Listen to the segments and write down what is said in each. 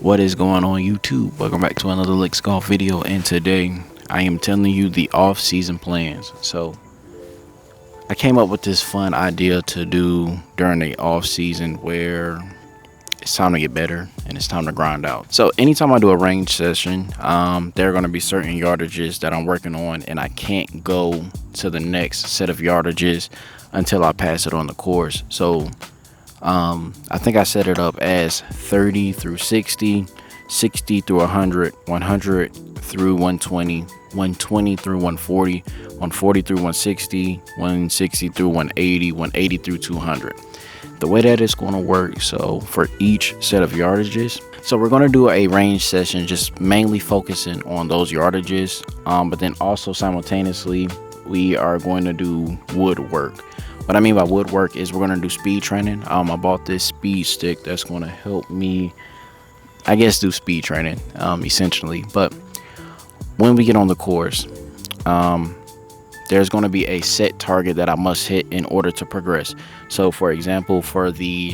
What is going on YouTube? Welcome back to another Licks Golf video, and today I am telling you the off-season plans. So I came up with this fun idea to do during the off-season where it's time to get better and it's time to grind out. So anytime I do a range session, there are going to be certain yardages that I'm working on, and I can't go to the next set of yardages until I pass it on the course. So I think I set it up as 30 through 60, 60 through 100, 100 through 120, 120 through 140, 140 through 160, 160 through 180, 180 through 200. The way that it's going to work, so for each set of yardages, so we're going to do a range session just mainly focusing on those yardages, but then also simultaneously we are going to do woodwork. What I mean by woodwork is we're going to do speed training. I bought this speed stick that's going to help me, I guess, do speed training, essentially. But when we get on the course, there's going to be a set target that I must hit in order to progress. So, for example, for the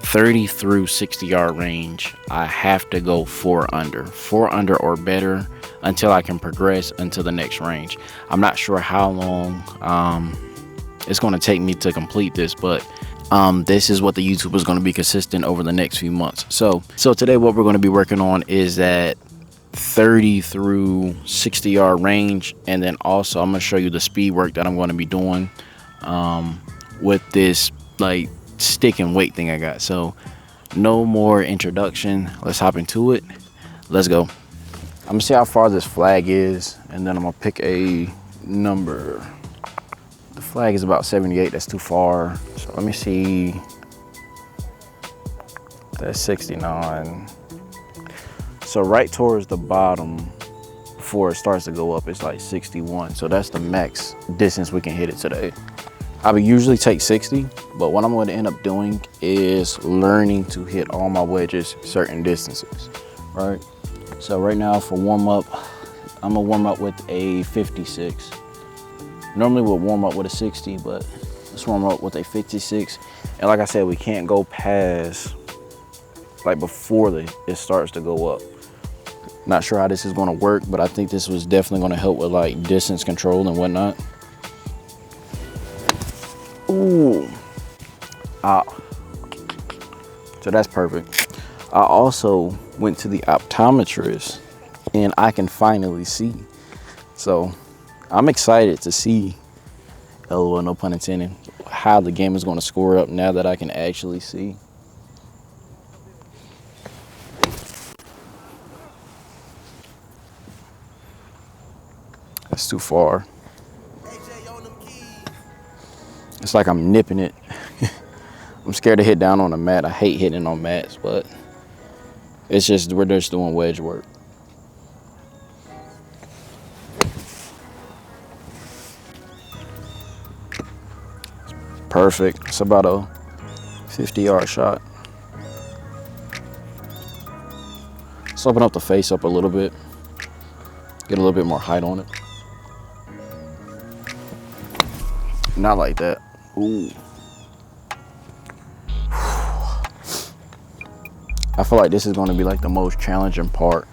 30 through 60 yard range, I have to go 4 under or better until I can progress into the next range. I'm not sure how long it's going to take me to complete this, but this is what the YouTube is going to be consistent over the next few months. So today what we're going to be working on is that 30 through 60 yard range, and then also I'm going to show you the speed work that I'm going to be doing with this like stick and weight thing I got. So no more introduction, let's hop into it. Let's go. I'm gonna see how far this flag is, and then I'm gonna pick a number. The flag is about 78, that's too far. So let me see, that's 69. So right towards the bottom before it starts to go up, it's like 61. So that's the max distance we can hit it today. I would usually take 60, but what I'm going to end up doing is learning to hit all my wedges certain distances, right? So right now for warm up, I'm gonna warm up with a 56. Normally we'll warm up with a 60, but let's warm up with a 56. And like I said, we can't go past like before it starts to go up. Not sure how this is going to work, but I think this was definitely going to help with like distance control and whatnot. Ooh. So that's perfect. I also went to the optometrist and I can finally see. So I'm excited to see, LOL, no pun intended, how the game is going to score up now that I can actually see. That's too far. It's like I'm nipping it. I'm scared to hit down on the mat. I hate hitting on mats, but it's just, we're just doing wedge work. Perfect. It's about a 50-yard shot. Let's open up the face up a little bit. Get a little bit more height on it. Not like that. Ooh. I feel like this is going to be like the most challenging part,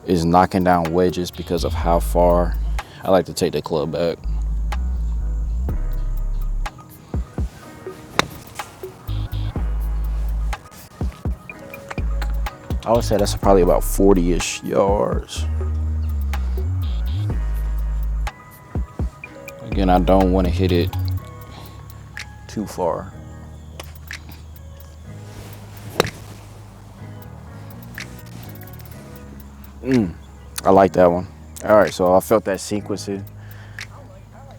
is knocking down wedges because of how far I like to take the club back. I would say that's probably about 40-ish yards. Again, I don't want to hit it too far. I like that one. All right, so I felt that sequencing.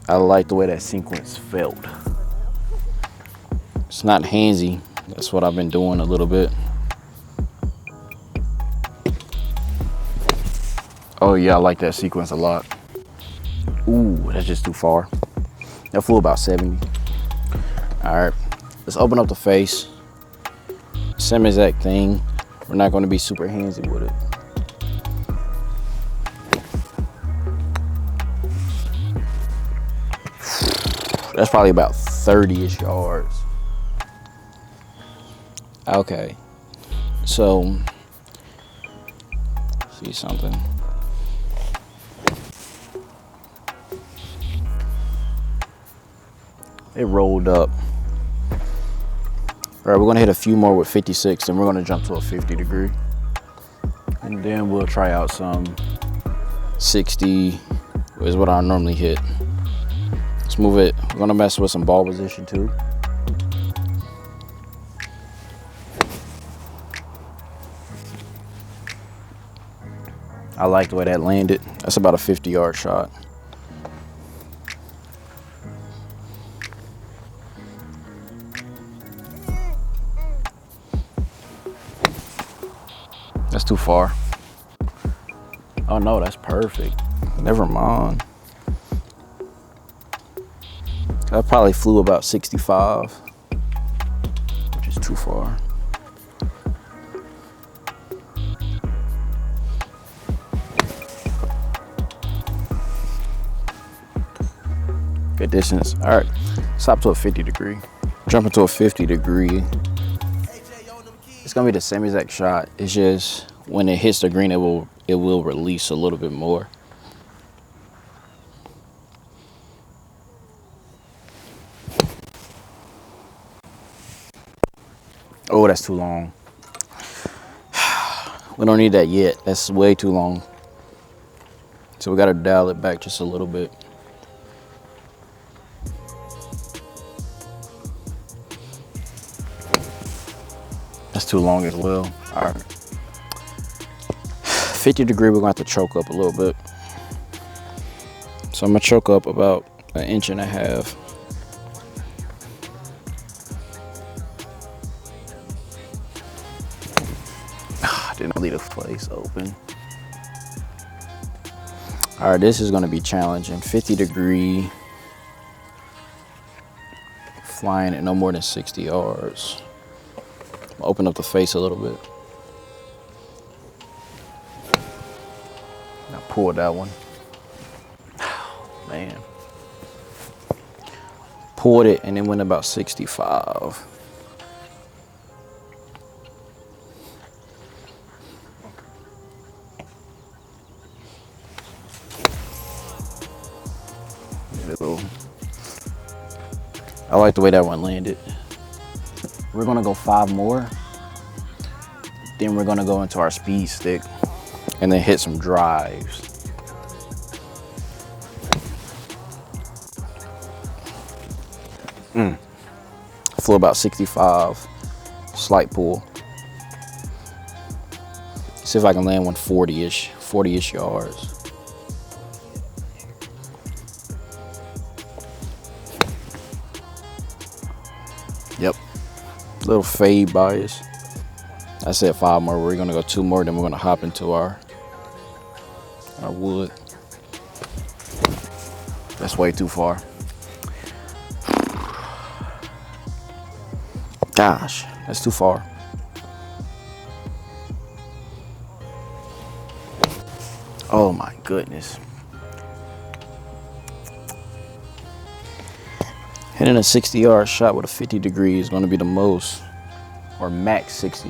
I like the way that sequence felt. It's not handsy. That's what I've been doing a little bit. Oh yeah, I like that sequence a lot. Ooh, that's just too far. That flew about 70. All right, let's open up the face. Same exact thing. We're not going to be super handsy with it. That's probably about 30-ish yards. Okay, so 50 something. It rolled up. All right, we're gonna hit a few more with 56, and we're gonna jump to a 50 degree. And then we'll try out some 60 is what I normally hit. Let's move it. We're gonna mess with some ball position too. I like the way that landed. That's about a 50-yard shot. That's too far. Oh no, that's perfect. Never mind. I probably flew about 65, which is too far. Good distance. All right, stop to a 50 degree. Jump into a 50 degree. It's gonna be the same exact shot. It's just when it hits the green, it will release a little bit more. Oh, that's too long. We don't need that yet. That's way too long. So we gotta dial it back just a little bit. That's too long as well. All right. 50 degree, we're gonna have to choke up a little bit. So I'm gonna choke up about 1.5 inches. Didn't leave the place open. All right, this is gonna be challenging. 50 degree, flying at no more than 60 yards. Open up the face a little bit. Now pull that one. Man. Pulled it and it went about 65. I like the way that one landed. We're gonna go 5 more. Then we're gonna go into our speed stick and then hit some drives. Flew about 65, slight pull. See if I can land one 40-ish yards. Yep, little fade bias. I said 5 more, we're gonna go 2 more, then we're gonna hop into our wood. That's way too far. Gosh, that's too far. Oh my goodness. Hitting a 60-yard shot with a 50 degree is gonna be the most, or max 60.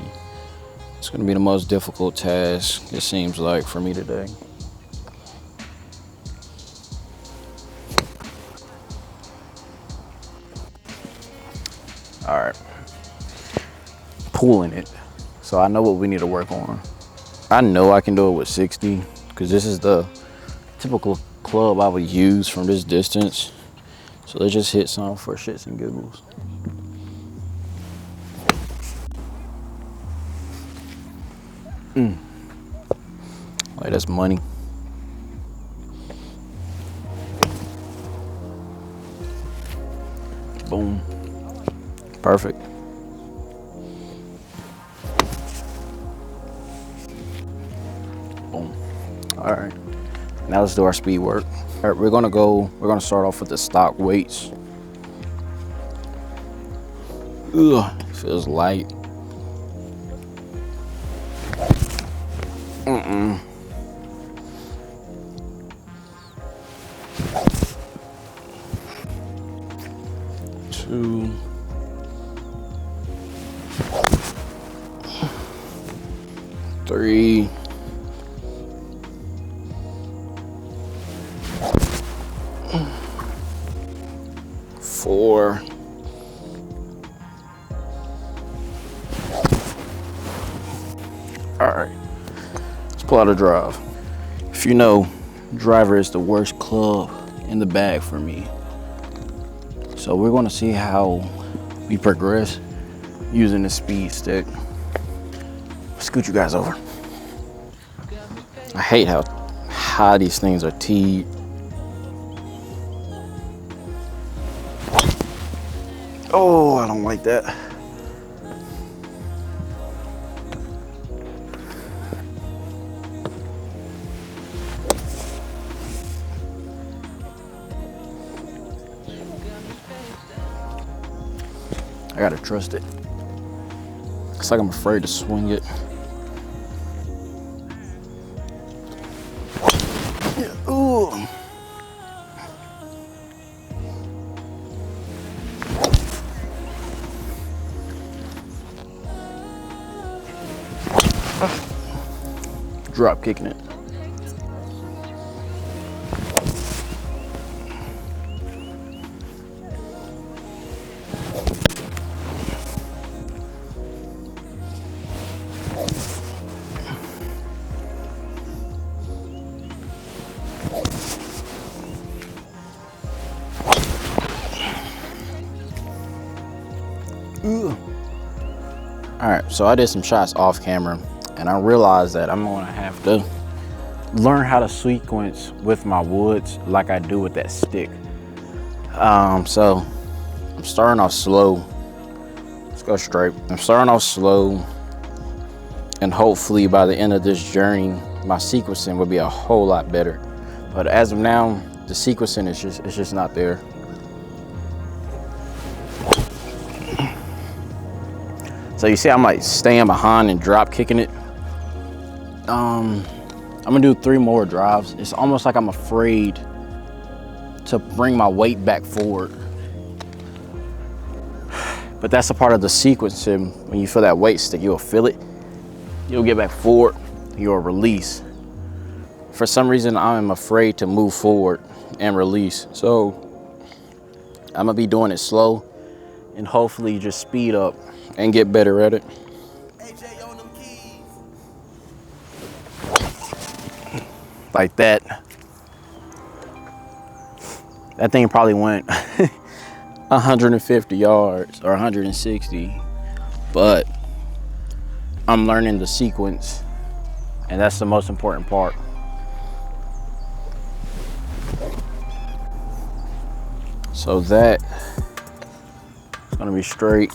It's gonna be the most difficult task, it seems like, for me today. All right, pulling it. So I know what we need to work on. I know I can do it with 60 because this is the typical club I would use from this distance. So let's just hit some for shits and giggles. Like, that's money. Boom. Perfect. Boom. All right. Now let's do our speed work. All right, we're gonna start off with the stock weights. Ugh, feels light. Two. 3, All right, let's pull out a drive. If you know, driver is the worst club in the bag for me. So we're gonna see how we progress using the speed stick. Scoot you guys over. I hate how high these things are teed. Oh, I don't like that. I gotta trust it. It's like I'm afraid to swing it. Ooh. Drop kicking it. All right, so I did some shots off camera and I realized that I'm gonna have to learn how to sequence with my woods like I do with that stick. So I'm starting off slow. Let's go straight. I'm starting off slow, and hopefully by the end of this journey, my sequencing will be a whole lot better. But as of now, the sequencing is just not there. So you see I'm like staying behind and drop kicking it. I'm gonna do 3 more drives. It's almost like I'm afraid to bring my weight back forward. But that's a part of the sequencing. When you feel that weight stick, you'll feel it. You'll get back forward, you'll release. For some reason, I'm afraid to move forward and release. So I'm gonna be doing it slow and hopefully just speed up and get better at it. Like that. That thing probably went 150 yards or 160, but I'm learning the sequence, and that's the most important part. So that is gonna be straight.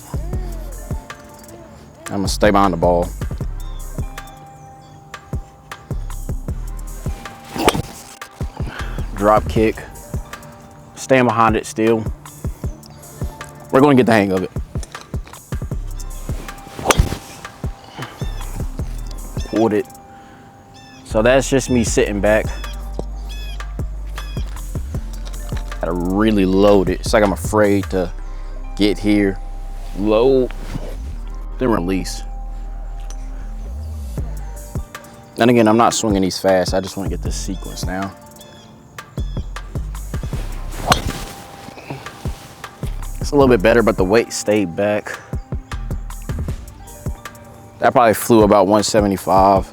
I'm gonna stay behind the ball. Drop kick, stand behind it still. We're gonna get the hang of it. Pulled it. So that's just me sitting back. Gotta really load it. It's like I'm afraid to get here, load, then release. And again, I'm not swinging these fast. I just want to get this sequence now. It's a little bit better, but the weight stayed back. That probably flew about 175.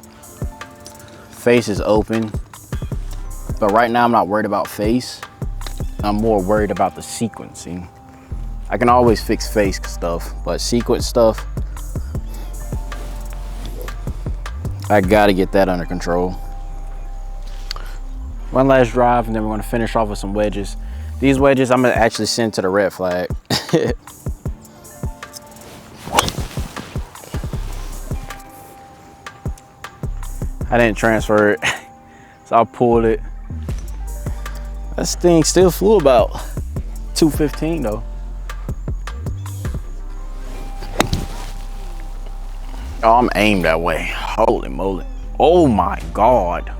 Face is open, but right now I'm not worried about face. I'm more worried about the sequencing. I can always fix face stuff, but sequence stuff, I gotta get that under control. One last drive, and then we're gonna finish off with some wedges. These wedges I'm gonna actually send to the red flag. I didn't transfer it, so I pulled it. This thing still flew about 215 though. Oh, I'm aimed that way. Holy moly. Oh my God.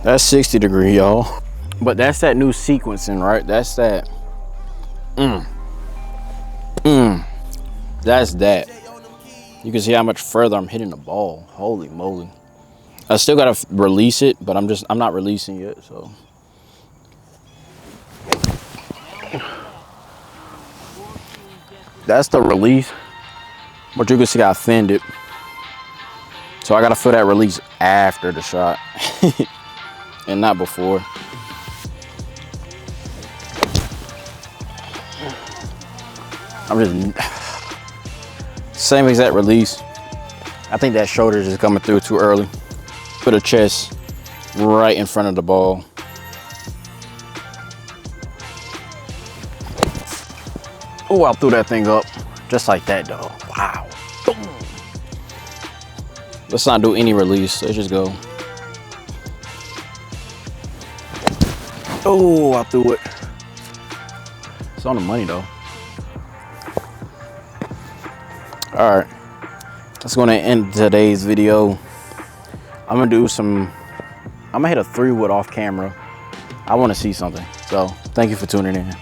That's 60 degree, y'all. But that's that new sequencing, right? That's that. That's that. You can see how much further I'm hitting the ball. Holy moly. I still gotta release it, but I'm not releasing yet, so. That's the release. But you can see I thinned it. So I gotta feel that release after the shot and not before. I'm just same exact release. I think that shoulder is coming through too early. Put a chest right in front of the ball. Oh, I threw that thing up just like that, though. Wow. Boom. Let's not do any release. Let's just go. Oh, I threw it. It's on the money, though. All right. That's going to end today's video. I'm going to hit a 3-wood off camera. I want to see something. So, thank you for tuning in.